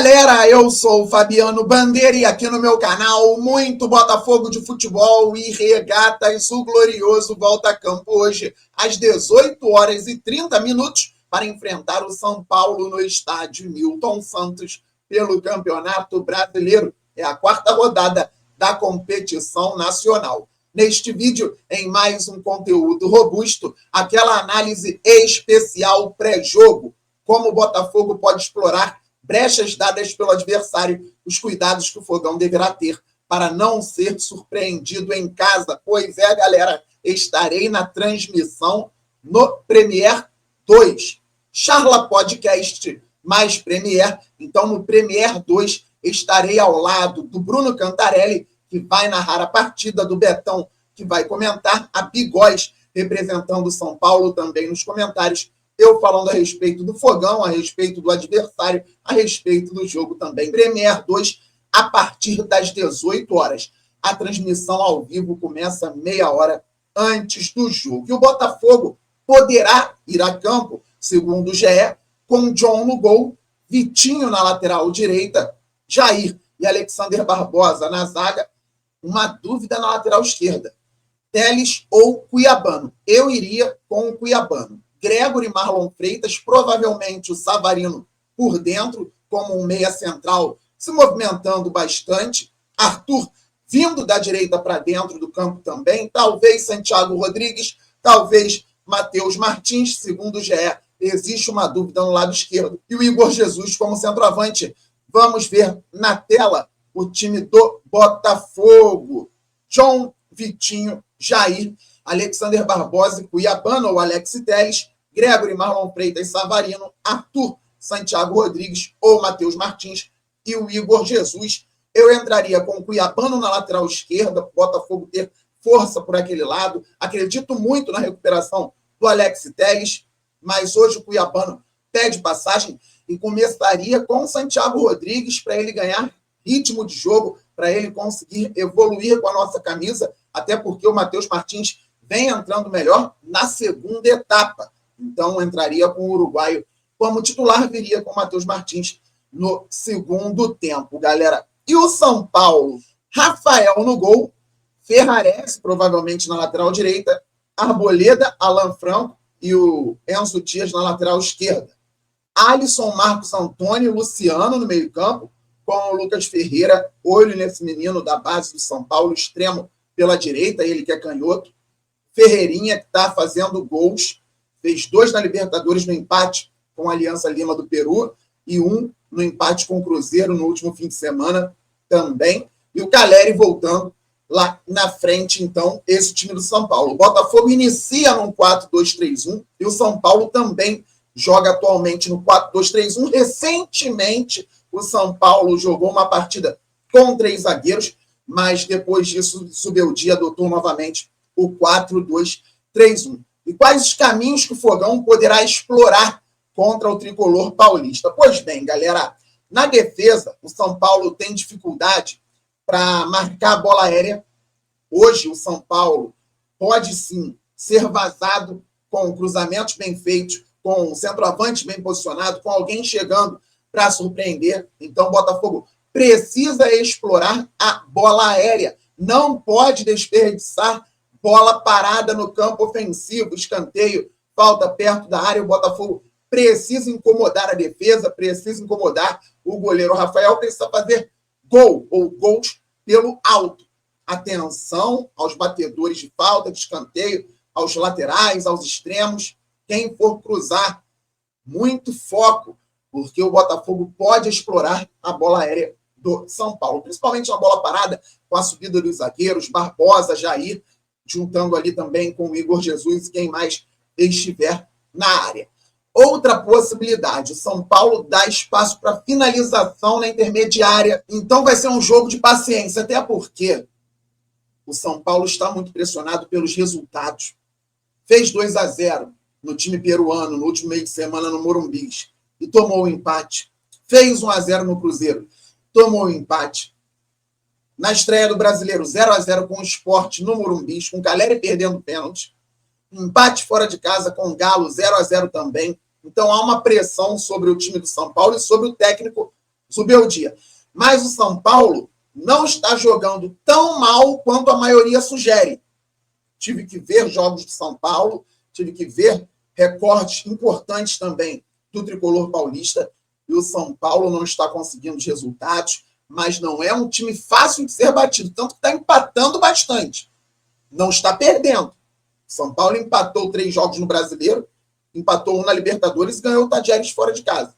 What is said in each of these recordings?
Galera, eu sou o Fabiano Bandeira e aqui no meu canal muito Botafogo de futebol e regatas, o glorioso volta a campo hoje às 18h30 para enfrentar o São Paulo no estádio Newton Santos pelo Campeonato Brasileiro. É a quarta rodada da competição nacional. Neste vídeo, em mais um conteúdo robusto, aquela análise especial pré-jogo, como o Botafogo pode explorar brechas dadas pelo adversário, os cuidados que o Fogão deverá ter para não ser surpreendido em casa. Pois é, galera, estarei na transmissão no Premier 2. Charla Podcast mais Premier. Então, no Premier 2, estarei ao lado do Bruno Cantarelli, que vai narrar a partida, do Betão, que vai comentar, a Bigóis, representando o São Paulo também nos comentários, eu falando a respeito do Fogão, a respeito do adversário, a respeito do jogo também. Premier 2, a partir das 18 horas. A transmissão ao vivo começa meia hora antes do jogo. E o Botafogo poderá ir a campo, segundo o GE, com John no gol, Vitinho na lateral direita, Jair e Alexander Barbosa na zaga. Uma dúvida na lateral esquerda: Telles ou Cuiabano? Eu iria com o Cuiabano. Gregory, Marlon Freitas, provavelmente o Savarino por dentro, como um meia central, se movimentando bastante. Arthur vindo da direita para dentro do campo também. Talvez Santiago Rodrigues, talvez Matheus Martins, segundo o GE. Existe uma dúvida no lado esquerdo. E o Igor Jesus como centroavante. Vamos ver na tela o time do Botafogo: John, Vitinho, Jair, Alexander Barbosa, Cuiabano ou Alex Telles, Gregory, Marlon Freitas, Savarino, Arthur, Santiago Rodrigues ou Matheus Martins e o Igor Jesus. Eu entraria com o Cuiabano na lateral esquerda, Botafogo ter força por aquele lado. Acredito muito na recuperação do Alex Telles, mas hoje o Cuiabano pede passagem e começaria com o Santiago Rodrigues para ele ganhar ritmo de jogo, para ele conseguir evoluir com a nossa camisa, até porque o Matheus Martins vem entrando melhor na segunda etapa. Então, entraria com o uruguaio como titular, viria com o Matheus Martins no segundo tempo, galera. E o São Paulo: Rafael no gol, Ferrares, provavelmente na lateral direita, Arboleda, Alan Franco e o Enzo Dias na lateral esquerda. Alisson, Marcos Antônio, Luciano no meio-campo, com o Lucas Ferreira, olho nesse menino da base do São Paulo, extremo pela direita, ele que é canhoto. Ferreirinha, que está fazendo gols, fez 2 na Libertadores no empate com a Aliança Lima do Peru e 1 no empate com o Cruzeiro no último fim de semana também. E o Caleri voltando lá na frente, então, esse time do São Paulo. O Botafogo inicia num 4-2-3-1 e o São Paulo também joga atualmente no 4-2-3-1. Recentemente, o São Paulo jogou uma partida com 3 zagueiros, mas depois disso, Zubeldia adotou novamente o 4-2-3-1. E quais os caminhos que o Fogão poderá explorar contra o tricolor paulista? Pois bem, galera, na defesa, o São Paulo tem dificuldade para marcar a bola aérea. Hoje, o São Paulo pode sim ser vazado com cruzamentos bem feitos, com um centroavante bem posicionado, com alguém chegando para surpreender. Então, o Botafogo precisa explorar a bola aérea. Não pode desperdiçar bola parada no campo ofensivo, escanteio, falta perto da área. O Botafogo precisa incomodar a defesa, precisa incomodar o goleiro Rafael, precisa fazer gol ou gols pelo alto. Atenção aos batedores de falta, de escanteio, aos laterais, aos extremos. Quem for cruzar, muito foco, porque o Botafogo pode explorar a bola aérea do São Paulo, principalmente na bola parada, com a subida dos zagueiros, Barbosa, Jair, juntando ali também com o Igor Jesus e quem mais estiver na área. Outra possibilidade: o São Paulo dá espaço para finalização na intermediária. Então vai ser um jogo de paciência, até porque o São Paulo está muito pressionado pelos resultados. Fez 2-0 no time peruano no último meio de semana no Morumbi e tomou o empate. Fez 1-0 no Cruzeiro, tomou o empate. Na estreia do Brasileiro, 0-0 com o Sport no Morumbi, com o Caleri perdendo pênalti. Empate fora de casa com o Galo, 0-0 também. Então há uma pressão sobre o time do São Paulo e sobre o técnico Subiu o dia. Mas o São Paulo não está jogando tão mal quanto a maioria sugere. Tive que ver jogos do São Paulo, tive que ver recortes importantes também do tricolor paulista, e o São Paulo não está conseguindo os resultados, mas não é um time fácil de ser batido, tanto que está empatando bastante. Não está perdendo. São Paulo empatou 3 jogos no Brasileiro, empatou 1 na Libertadores e ganhou o Tadieres fora de casa.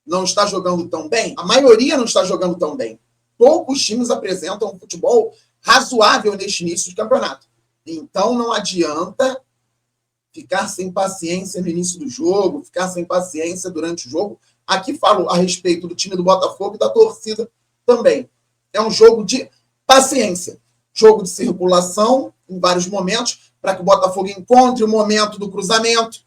Não está jogando tão bem? A maioria não está jogando tão bem. Poucos times apresentam um futebol razoável neste início de campeonato. Então não adianta ficar sem paciência no início do jogo, ficar sem paciência durante o jogo. Aqui falo a respeito do time do Botafogo e da torcida também. É um jogo de paciência, jogo de circulação em vários momentos, para que o Botafogo encontre o momento do cruzamento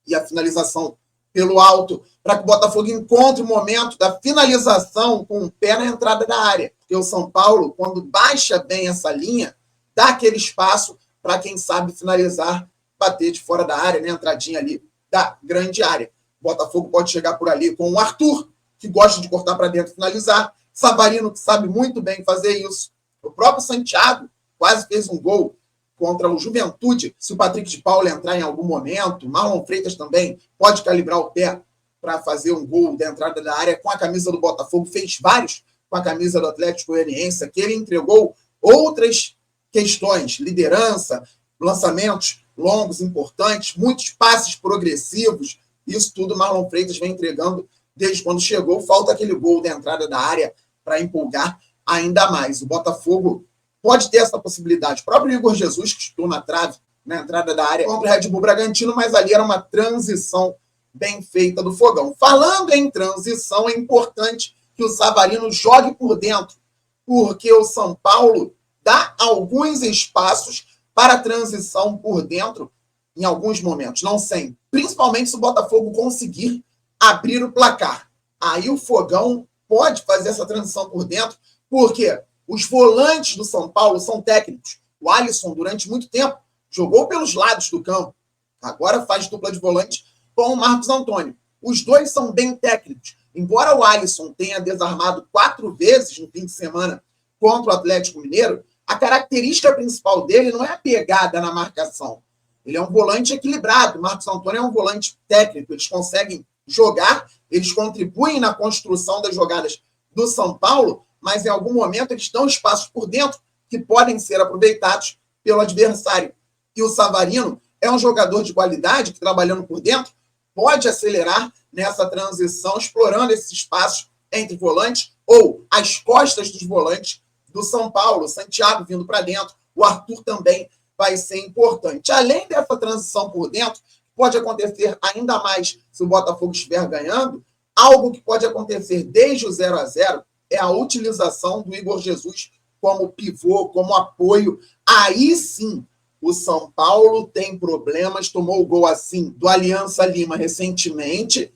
e a finalização pelo alto, para que o Botafogo encontre o momento da finalização com o pé na entrada da área. Porque o São Paulo, quando baixa bem essa linha, dá aquele espaço para quem sabe finalizar, bater de fora da área, né? Entradinha ali da grande área. O Botafogo pode chegar por ali com o Arthur, que gosta de cortar para dentro e finalizar. Savarino, que sabe muito bem fazer isso. O próprio Santiago quase fez um gol contra o Juventude. Se o Patrick de Paula entrar em algum momento, Marlon Freitas também pode calibrar o pé para fazer um gol da entrada da área com a camisa do Botafogo. Fez vários com a camisa do Atlético Goianiense, que ele entregou outras questões, liderança, lançamentos longos, importantes, muitos passes progressivos. Isso tudo Marlon Freitas vem entregando desde quando chegou. Falta aquele gol da entrada da área para empolgar ainda mais. O Botafogo pode ter essa possibilidade. O próprio Igor Jesus, que chutou na trave, na entrada da área, contra o Red Bull Bragantino, mas ali era uma transição bem feita do Fogão. Falando em transição, é importante que o Savarino jogue por dentro, porque o São Paulo dá alguns espaços para transição por dentro em alguns momentos, não sempre. Principalmente se o Botafogo conseguir abrir o placar. Aí o Fogão pode fazer essa transição por dentro, porque os volantes do São Paulo são técnicos. O Alisson, durante muito tempo, jogou pelos lados do campo. Agora faz dupla de volante com o Marcos Antônio. Os dois são bem técnicos. Embora o Alisson tenha desarmado 4 vezes no fim de semana contra o Atlético Mineiro, a característica principal dele não é a pegada na marcação. Ele é um volante equilibrado. O Marcos Antônio é um volante técnico. Eles conseguem jogar, eles contribuem na construção das jogadas do São Paulo, mas em algum momento eles dão espaços por dentro que podem ser aproveitados pelo adversário. E o Savarino é um jogador de qualidade que, trabalhando por dentro, pode acelerar nessa transição, explorando esses espaços entre volantes ou as costas dos volantes do São Paulo. O Santiago vindo para dentro, o Arthur também vai ser importante. Além dessa transição por dentro, pode acontecer ainda mais se o Botafogo estiver ganhando, algo que pode acontecer desde o 0-0 é a utilização do Igor Jesus como pivô, como apoio. Aí sim, o São Paulo tem problemas, tomou o gol assim do Aliança Lima recentemente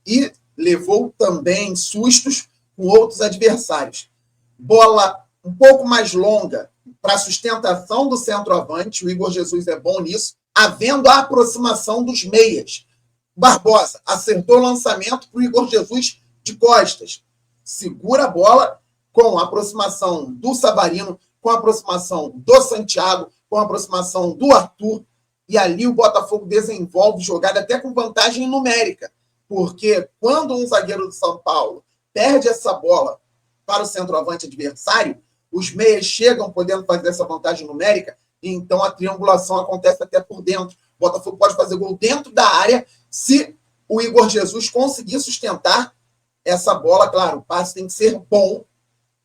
e levou também sustos com outros adversários. Bola um pouco mais longa para sustentação do centroavante, o Igor Jesus é bom nisso, havendo a aproximação dos meias. Barbosa acertou o lançamento para o Igor Jesus de costas. Segura a bola com a aproximação do Savarino, com a aproximação do Santiago, com a aproximação do Arthur, e ali o Botafogo desenvolve jogada até com vantagem numérica, porque quando um zagueiro do São Paulo perde essa bola para o centroavante adversário, os meias chegam podendo fazer essa vantagem numérica, e então a triangulação acontece até por dentro. O Botafogo pode fazer gol dentro da área se o Igor Jesus conseguir sustentar essa bola. Claro, o passe tem que ser bom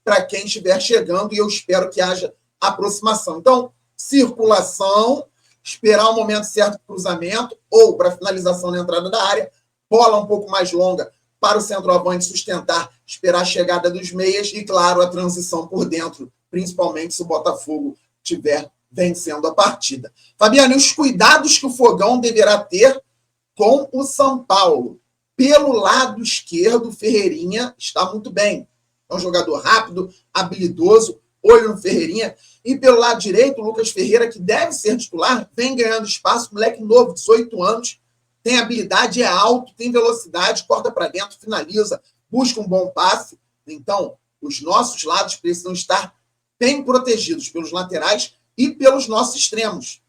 para quem estiver chegando, e eu espero que haja aproximação. Então, circulação, esperar o momento certo para o cruzamento ou para a finalização na entrada da área, bola um pouco mais longa para o centroavante sustentar, esperar a chegada dos meias e, claro, a transição por dentro, principalmente se o Botafogo estiver vencendo a partida. Fabiano, e os cuidados que o Fogão deverá ter com o São Paulo? Pelo lado esquerdo, Ferreirinha está muito bem. É um jogador rápido, habilidoso, olho no Ferreirinha. E pelo lado direito, o Lucas Ferreira, que deve ser titular, vem ganhando espaço, moleque novo, 18 anos, tem habilidade, é alto, tem velocidade, corta para dentro, finaliza, busca um bom passe. Então, os nossos lados precisam estar bem protegidos pelos laterais e pelos nossos extremos.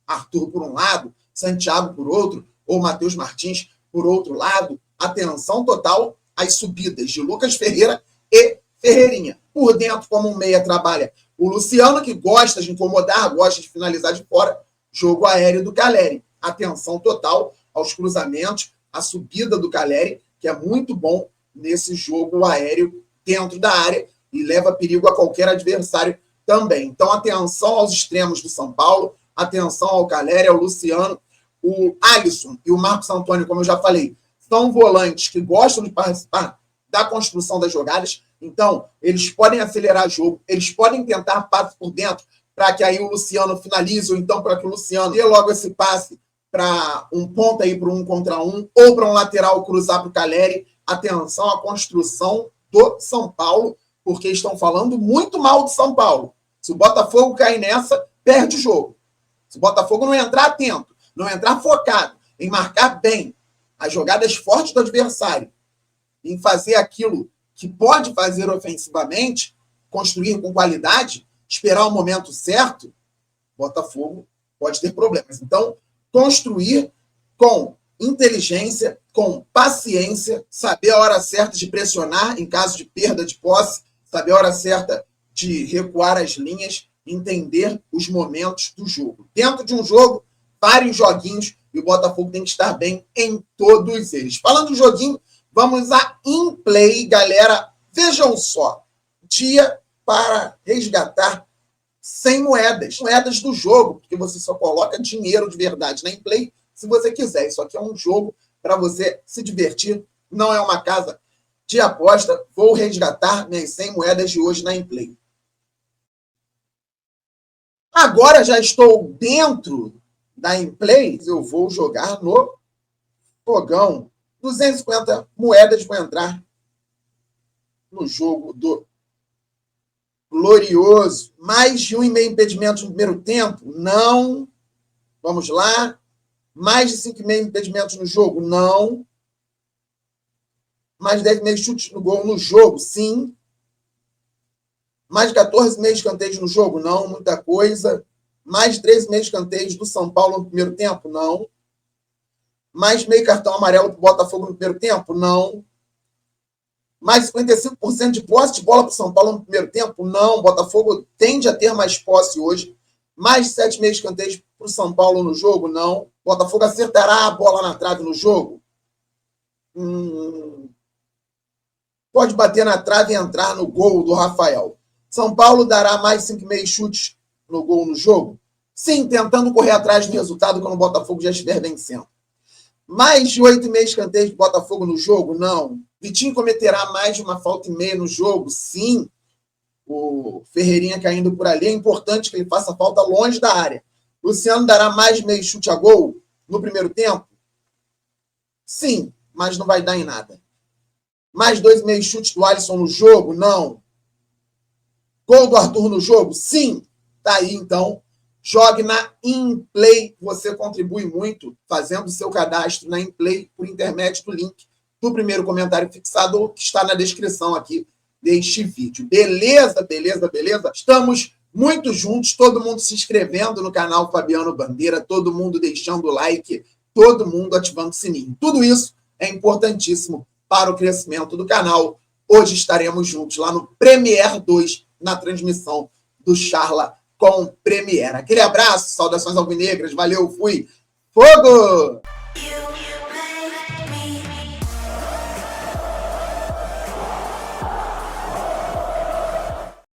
Arthur por um lado, Santiago por outro, ou Matheus Martins por outro lado. Atenção total às subidas de Lucas Ferreira e Ferreirinha. Por dentro, como um meia, trabalha o Luciano, que gosta de incomodar, gosta de finalizar de fora. Jogo aéreo do Caleri. Atenção total aos cruzamentos, a subida do Caleri, que é muito bom nesse jogo aéreo dentro da área e leva perigo a qualquer adversário também. Então, atenção aos extremos do São Paulo, atenção ao Caleri, ao Luciano, o Alisson e o Marcos Antônio, como eu já falei, são volantes que gostam de participar da construção das jogadas, então eles podem acelerar o jogo, eles podem tentar passe por dentro para que aí o Luciano finalize, ou então para que o Luciano dê logo esse passe para um ponta aí para um contra um, ou para um lateral cruzar para o Caleri. Atenção à construção do São Paulo, porque estão falando muito mal do São Paulo. Se o Botafogo cair nessa, perde o jogo. Se o Botafogo não entrar atento, não entrar focado em marcar bem as jogadas fortes do adversário, em fazer aquilo que pode fazer ofensivamente, construir com qualidade, esperar o momento certo, Botafogo pode ter problemas. Então, construir com inteligência, com paciência, saber a hora certa de pressionar em caso de perda de posse, saber a hora certa de recuar as linhas, entender os momentos do jogo. Dentro de um jogo, vários joguinhos, e o Botafogo tem que estar bem em todos eles. Falando do joguinho, vamos a in-play, galera. Vejam só, dia para resgatar 100 moedas. Moedas do jogo, porque você só coloca dinheiro de verdade na in-play se você quiser. Isso aqui é um jogo para você se divertir, não é uma casa de aposta. Vou resgatar minhas 100 moedas de hoje na in-play. Agora já estou dentro da in-play, eu vou jogar no fogão. 250 moedas para entrar no jogo do Glorioso. Mais de 1,5 impedimento no primeiro tempo? Não. Vamos lá. Mais de 5,5 impedimentos no jogo? Não. Mais de 10,5 chutes no gol no jogo? Sim. Mais de 14,5 escanteios no jogo? Não. Muita coisa. Mais de 13,5 escanteios do São Paulo no primeiro tempo? Não. Mais meio cartão amarelo para o Botafogo no primeiro tempo? Não. Mais 55% de posse de bola para o São Paulo no primeiro tempo? Não. O Botafogo tende a ter mais posse hoje. Mais de 7,5 escanteios para o São Paulo no jogo? Não. O Botafogo acertará a bola na trave no jogo? Pode bater na trave e entrar no gol do Rafael. São Paulo dará mais 5,5 chutes no gol no jogo? Sim, tentando correr atrás do resultado quando o Botafogo já estiver vencendo. Mais de 8,5 escanteios do Botafogo no jogo? Não. Vitinho cometerá mais de uma falta e meia no jogo? Sim. O Ferreirinha caindo por ali. É importante que ele faça falta longe da área. Luciano dará mais de meio chute a gol no primeiro tempo? Sim, mas não vai dar em nada. Mais 2,5 chutes do Alisson no jogo? Não. Gol do Arthur no jogo? Sim. Tá aí, então. Jogue na in-play. Você contribui muito fazendo o seu cadastro na in-play por intermédio do link do primeiro comentário fixado que está na descrição aqui deste vídeo. Beleza, beleza, beleza? Estamos muito juntos, todo mundo se inscrevendo no canal Fabiano Bandeira, todo mundo deixando o like, todo mundo ativando o sininho. Tudo isso é importantíssimo para o crescimento do canal. Hoje estaremos juntos lá no Premiere 2, na transmissão do Charla com Premiere. Aquele abraço, saudações alvinegras, valeu, fui, fogo!